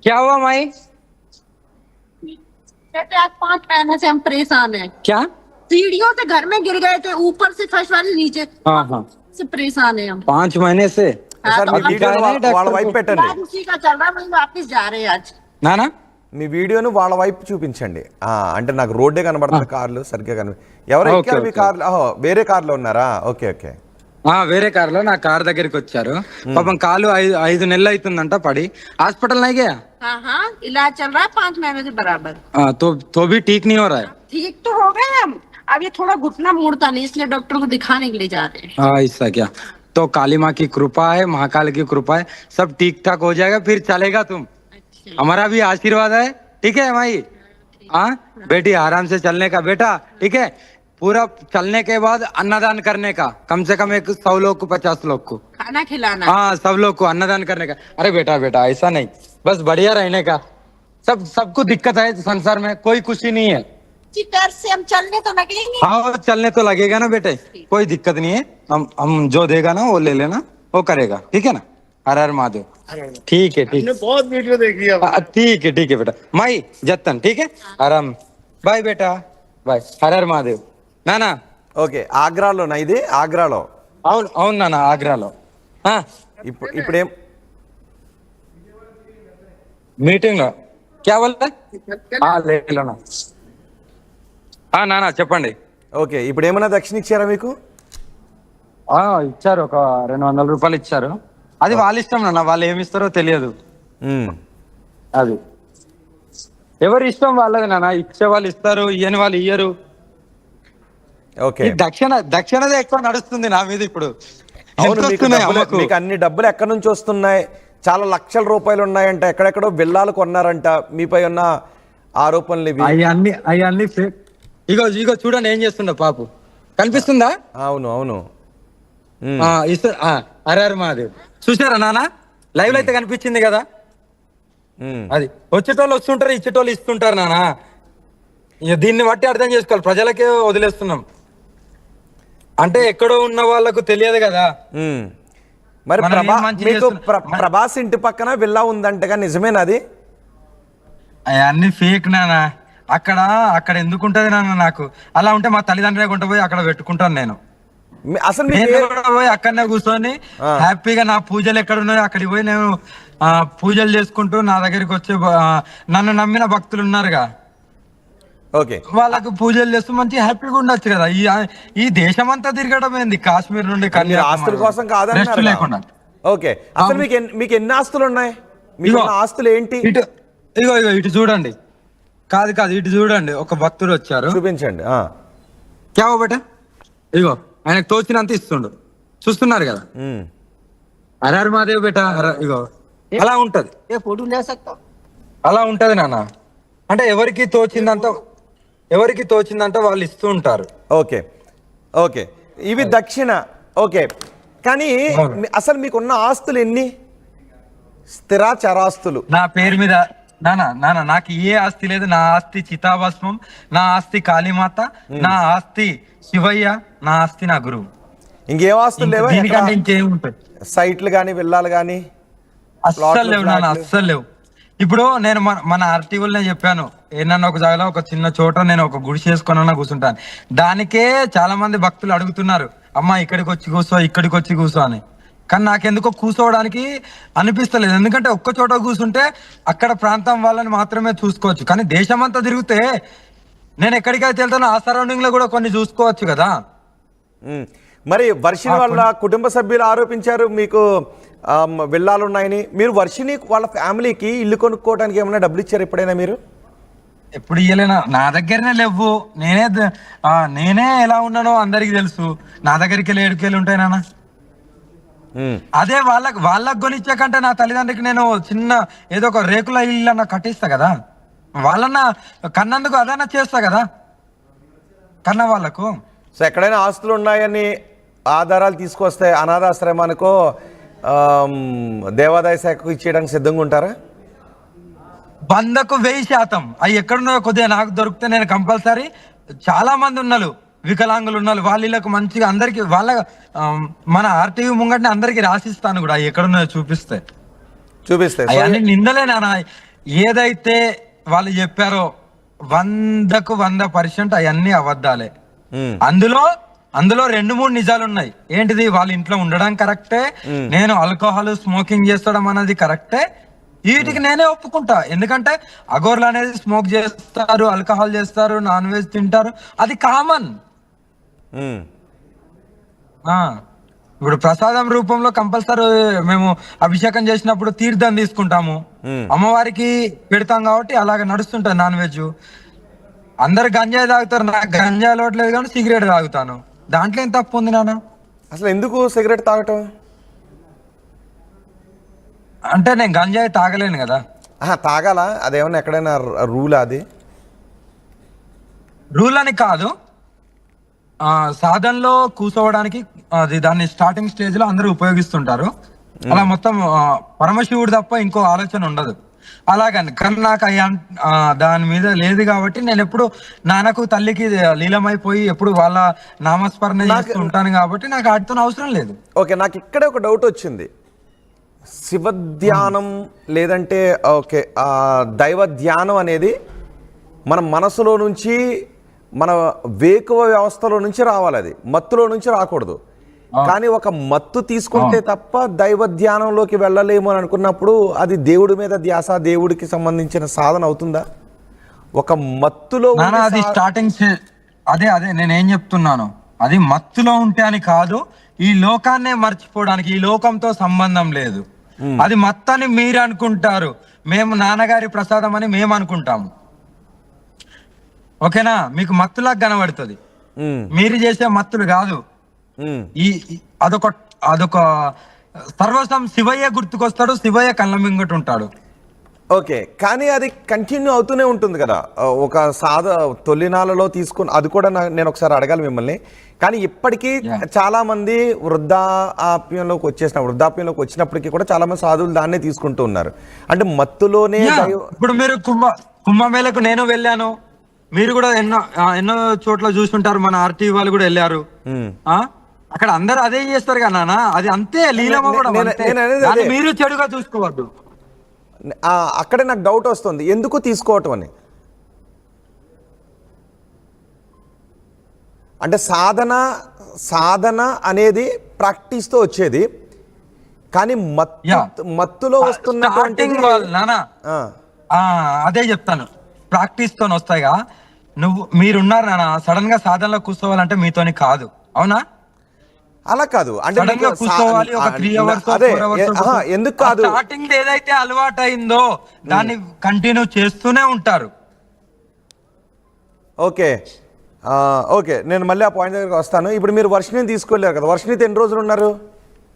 क्या हुआ माई? कहते आज 5 महीने से हम परेशान हैं। क्या? सीढ़ियों से घर में गिर गए थे, ऊपर से फर्स्ट वाले नीचे हाँ हाँ, से परेशान है हम। 5 महीने से हाँ, సార్ तो మీ अब వీడియోని दिखाया नहीं వాళ్ళ डॉक्टर వైపు को? పెట్టండి. इलाज उसी का चल रहा है, वहीं वापिस जा रहे हैं आज। ना ना మీ వీడియోను వాళ్ళ వైపు చూపించండి. అంటే నాకు రోడ్డే కనబడుతుంది, కార్లు సరిగ్గా ఎవరు ఓకే, ఎక్కారు మీ ఓకే. కార్లు? వేరే కార్లో ఉన్నారా? Okay okay. వేరే కార్లో నా కార్ దగ్గరికి వచ్చారు. పాపం కాలు 5 నెలలు అవుతుందంట పడి. హాస్పిటల్ नहीं गया? हाँ हाँ, इलाज चल रहा है 5 महीने से बराबर। तो भी ठीक नहीं हो रहा है. ठीक तो हो गए हम, अब ये थोड़ा घुटना मुड़ता नहीं, इसलिए डॉक्टर को दिखाने के लिए जा रहे हैं। ऐसा क्या? तो काली माँ की कृपा है, महाकाल की कृपा है, सब ठीक ठाक हो जाएगा, फिर चलेगा तुम. अच्छा, हमारा भी आशीर्वाद है. ठीक है माई? हाँ बेटी, आराम से चलने का बेटा. ठीक है, पूरा चलने के बाद अन्नदान करने का, कम से कम 100 लोग को, 50 लोग को. खाना खिलाना। हाँ, सब लोग को अन्नदान करने का. अरे बेटा बेटा ऐसा नहीं, बस बढ़िया रहने का. सबको दिक्कत है संसार में, कोई खुशी नहीं है. जी, पैर से हम चलने तो लगेंगे। हाँ, चलने तो लगेगा ना बेटे, कोई दिक्कत नहीं है. हम जो देगा ना वो ले लेना, वो करेगा. ठीक है ना? हर हर महादेव. ठीक है ठीक. बहुत वीडियो देखी है. ठीक है बेटा. माई जतन. ठीक है, आराम. बाय बेटा, बाय. हर हर महादेव. నానా. ఓకే, ఆగ్రాలోనా ఇది? ఆగ్రాలో? అవును అవును నాన్న, ఆగ్రాలో. ఇప్పుడేం మీటింగ్ లో క్యా బోల్తా? లే లోనా. నానా చెప్పండి. ఓకే, ఇప్పుడు ఏమైనా దక్షిణ ఇచ్చారా మీకు? ఇచ్చారు, ఒక 200 రూపాయలు ఇచ్చారు. అది వాళ్ళ ఇష్టం నాన్న, వాళ్ళు ఏమి ఇస్తారో తెలియదు. అది ఎవరి ఇష్టం వాళ్ళది నాన్న. ఇచ్చే వాళ్ళు ఇస్తారు, ఇయ్యని వాళ్ళు ఇయ్యరు. ఓకే, దక్షిణదే ఎక్కువ నడుస్తుంది నా మీద ఇప్పుడు. అవును, మీకు అన్ని డబ్బులు ఎక్కడి నుంచి వస్తున్నాయి? చాలా లక్షల రూపాయలు ఉన్నాయంట, ఎక్కడెక్కడో విల్లాలు కొన్నారంట, మీపై ఉన్న ఆరోపణలు ఇవి. అవన్నీ ఇగో చూడండి ఏం చేస్తుండ పాపు, కనిపిస్తుందా? అవును అవును. అరే మాదేవ్ చూసారా నాన్న? లైవ్ లో అయితే కనిపించింది కదా. అది వచ్చేటోళ్ళు వస్తుంటారు, ఇచ్చేటోళ్ళు ఇస్తుంటారు నాన్న. దీన్ని బట్టి అర్థం చేసుకోవాలి, ప్రజలకే వదిలేస్తున్నాం అంటే ఎక్కడో ఉన్న వాళ్ళకు తెలియదు కదా. మరి మీకు ప్రభాస్ ఇంటి పక్కన విల్లా ఉందంటగా, నిజమేనా అది? అవన్నీ ఫేక్ నానా. అక్కడ ఎందుకు ఉంటది నాన్న? నాకు అలా ఉంటే మా తల్లిదండ్రులే కొంట పోయి అక్కడ పెట్టుకుంటాను నేను. అసలు పోయి అక్కడనే కూర్చొని హ్యాపీగా నా పూజలు ఎక్కడ ఉన్నాయో అక్కడికి పోయి నేను పూజలు చేసుకుంటూ, నా దగ్గరికి వచ్చే నన్ను నమ్మిన భక్తులు ఉన్నారుగా, ఓకే, వాళ్ళకు పూజలు చేస్తూ మంచి హ్యాపీగా ఉండొచ్చు కదా. ఈ దేశం అంతా తిరగడం ఏంది, కాశ్మీర్ నుండి ఆస్తుల కోసం కాదన్నారు లేకుండా. ఓకే, అసలు మీకు ఎన్ని ఆస్తులు ఉన్నాయి? మీకు ఆస్తులు ఏంటి? ఇటు చూడండి. కాదు ఇటు చూడండి, ఒక భక్తుడు వచ్చారు, చూపించండి. క్యా బేట? ఇగో ఆయనకు తోచినంత ఇస్తుండు, చూస్తున్నారు కదా. హర మహాదేవ్ బేట. ఇగో అలా ఉంటది, అలా ఉంటది నాన్న. అంటే ఎవరికి తోచిందంట వాళ్ళు ఇస్తూ ఉంటారు. ఓకే ఓకే, ఇవి దక్షిణ. ఓకే, కానీ అసలు మీకున్న ఆస్తులు ఎన్ని? స్థిర చరాస్తులు నా పేరు మీద నాన్న. నాకు ఏ ఆస్తి లేదు. నా ఆస్తి చితాభస్మం, నా ఆస్తి కాళీమాత, నా ఆస్తి శివయ్య, నా ఆస్తి నా గురువు. ఇంకేం ఆస్తులు లేవా? ఇంకేముంటాయి? సైట్లు గానీ, విల్లాలు గానీ? అస్సలు లేవు నాన్న, అస్సలు లేవు. ఇప్పుడు నేను మన ఆర్టీవీలో చెప్పాను, ఏమన్నా ఒక జాగాలో ఒక చిన్న చోట నేను ఒక గుడిసె చేసుకున్నా కూర్చుంటాను. దానికే చాలా మంది భక్తులు అడుగుతున్నారు, అమ్మా ఇక్కడికి వచ్చి కూర్చో అని. కానీ నాకెందుకో కూర్చోవడానికి అనిపిస్తలేదు. ఎందుకంటే ఒక్క చోట కూర్చుంటే అక్కడ ప్రాంతం వాళ్ళని మాత్రమే చూసుకోవచ్చు, కానీ దేశం అంతా తిరిగితే నేను ఎక్కడికైతే వెళ్తానో ఆ సరౌండింగ్ లో కూడా కొన్ని చూసుకోవచ్చు కదా. మరి వర్షిని వాళ్ళ కుటుంబ సభ్యులు ఆరోపించారు మీకు విల్లాలు ఉన్నాయని. మీరు వర్షిని వాళ్ళ ఫ్యామిలీకి ఇల్లు కొనుక్కోవడానికి ఏమైనా డబ్బులు ఇచ్చారు ఎప్పుడైనా మీరు? ఎప్పుడు ఇయ్యలేనా? నా దగ్గరనే లేవు. నేనే ఎలా ఉన్నానో అందరికి తెలుసు. నా దగ్గరికి వెళ్ళి ఏడుకెళ్ళి ఉంటాయి నాన్న. అదే వాళ్ళకు కొనిచ్చే కంటే నా తల్లిదండ్రికి నేను చిన్న ఏదో ఒక రేకుల ఇల్లు అన్న కట్టిస్తా కదా. వాళ్ళన్న కన్నందుకు అదన్నా చేస్తా కదా, కన్న వాళ్ళకు. సో ఎక్కడైనా ఆస్తులు ఉన్నాయని ఆధారాలు తీసుకొస్తే అనాథాశ్రమానికో దేవాదాయ శాఖకు ఇచ్చేయడానికి సిద్ధంగా ఉంటారా? 100% అవి ఎక్కడున్నాయో కొద్దిగా నాకు దొరికితే నేను కంపల్సరీ. చాలా మంది ఉన్నారు, వికలాంగులు ఉన్నారు, వాళ్ళకు మంచిగా అందరికి వాళ్ళ మన ఆర్టీవీ ముంగట్ని అందరికి రాసిస్తాను కూడా, ఎక్కడున్నాయో చూపిస్తే. అవన్నీ నిందలే నాన్న. ఏదైతే వాళ్ళు చెప్పారో 100% అవన్నీ అబద్ధాలే. అందులో 2-3 నిజాలు ఉన్నాయి. ఏంటిది? వాళ్ళ ఇంట్లో ఉండడం కరెక్టే, నేను ఆల్కహాల్ స్మోకింగ్ చేస్తడం అన్నది కరెక్టే. వీటికి నేనే ఒప్పుకుంటా. ఎందుకంటే అగోర్లు అనేది స్మోక్ చేస్తారు, ఆల్కహాల్ చేస్తారు, నాన్ వెజ్ తింటారు, అది కామన్. ఇప్పుడు ప్రసాదం రూపంలో కంపల్సరీ మేము అభిషేకం చేసినప్పుడు తీర్థం తీసుకుంటాము, అమ్మవారికి పెడతాం కాబట్టి అలాగ నడుస్తుంటది నాన్ వెజ్. అందరు గంజాయి తాగుతారు, నాకు గంజాయి అలవట్లేదు కానీ సిగరెట్ తాగుతాను. దాంట్లో ఏం తప్పు ఉంది నాన్న? అసలు ఎందుకు సిగరెట్ తాగటం? అంటే నేను గంజాయి తాగలేను కదా. తాగాల? అదేమన్నా ఎక్కడైనా రూలా? అది రూల్ అని కాదు, సాధనలో కూర్చోవడానికి అది దాన్ని స్టార్టింగ్ స్టేజ్ లో అందరూ ఉపయోగిస్తుంటారు. అలా మొత్తం పరమశివుడు తప్ప ఇంకో ఆలోచన ఉండదు. అలాగని కానీ నాకు దాని మీద లేదు కాబట్టి నేను ఎప్పుడు నాన్నకు తల్లికి లీలమైపోయి ఎప్పుడు వాళ్ళ నామస్మరణ చేస్తూ ఉంటాను కాబట్టి నాకు వాటితో అవసరం లేదు. ఓకే, నాకు ఇక్కడే ఒక డౌట్ వచ్చింది. శివ ధ్యానం లేదంటే ఓకే దైవ ధ్యానం అనేది మన మనసులో నుంచి, మన వేకువ వ్యవస్థలో నుంచి రావాలి, అది మత్తులో నుంచి రాకూడదు. కానీ ఒక మత్తు తీసుకుంటే తప్ప దైవ ధ్యానంలోకి వెళ్ళలేము అని అనుకున్నప్పుడు అది దేవుడి మీద ధ్యాస, దేవుడికి సంబంధించిన సాధన అవుతుందా? ఒక మత్తులో అది స్టార్టింగ్ అదే నేనేం చెప్తున్నాను, అది మత్తులో ఉంటే అని కాదు, ఈ లోకాన్నే మర్చిపోవడానికి, ఈ లోకంతో సంబంధం లేదు. అది మత్తు అని మీరు అనుకుంటారు, మేము నాన్నగారి ప్రసాదం అని మేము అనుకుంటాము. ఓకేనా? మీకు మత్తులాగా కనబడుతుంది, మీరు చేసే మత్తులు కాదు. అదొక సర్వస్వం శివయ్య గుర్తుకొస్తాడు, శివయ్య కళ్ళ మింగట ఉంటాడు. ఓకే, కానీ అది కంటిన్యూ అవుతూనే ఉంటుంది కదా. ఒక తొలినాళ్ళలో తీసుకుని అది కూడా నేను ఒకసారి అడగాలి మిమ్మల్ని. కానీ ఇప్పటికీ చాలా మంది వృద్ధాప్యంలోకి వృద్ధాప్యంలోకి వచ్చినప్పటికీ కూడా చాలా మంది సాధువులు దాన్నే తీసుకుంటూ ఉన్నారు. అంటే మత్తులోనే ఇప్పుడు మీరు కుంభమేళకు నేను వెళ్ళాను, మీరు కూడా ఎన్నో చోట్ల చూసుంటారు, మన ఆర్టీవీ వాళ్ళు కూడా వెళ్ళారు. అక్కడ అందరు అదే చేస్తారు కదా నాన్న, అది అంతే లీలమ కూడా. మీరు చెడుగా చూసుకోవద్దు. అక్కడే నాకు డౌట్ వస్తుంది, ఎందుకు తీసుకోవటం అని. అంటే సాధన అనేది ప్రాక్టీస్తో వచ్చేది, కానీ మత్తులో వస్తున్నటువంటి అదే చెప్తాను, ప్రాక్టీస్ తో వస్తాయిగా. మీరున్నారు నాన్న, సడన్ గా సాధనలో కూర్చోవాలంటే మీతోని కాదు, అవునా? అలా కాదు, అంటే కూర్చోవాలి ఒక 3 hours, 4 hours. ఎందుకు కాదు? స్టార్టింగ్ ఏదైతే అలవాటు అయిందో దాన్ని కంటిన్యూ చేస్తూనే ఉంటారు. ఓకే ఓకే, నేను మళ్ళీ ఆ పాయింట్ దగ్గరికి వస్తాను. ఇప్పుడు మీరు వర్షిణిని తీసుకెళ్ళారు కదా, వర్షిణితో ఎన్ని రోజులు ఉన్నారు?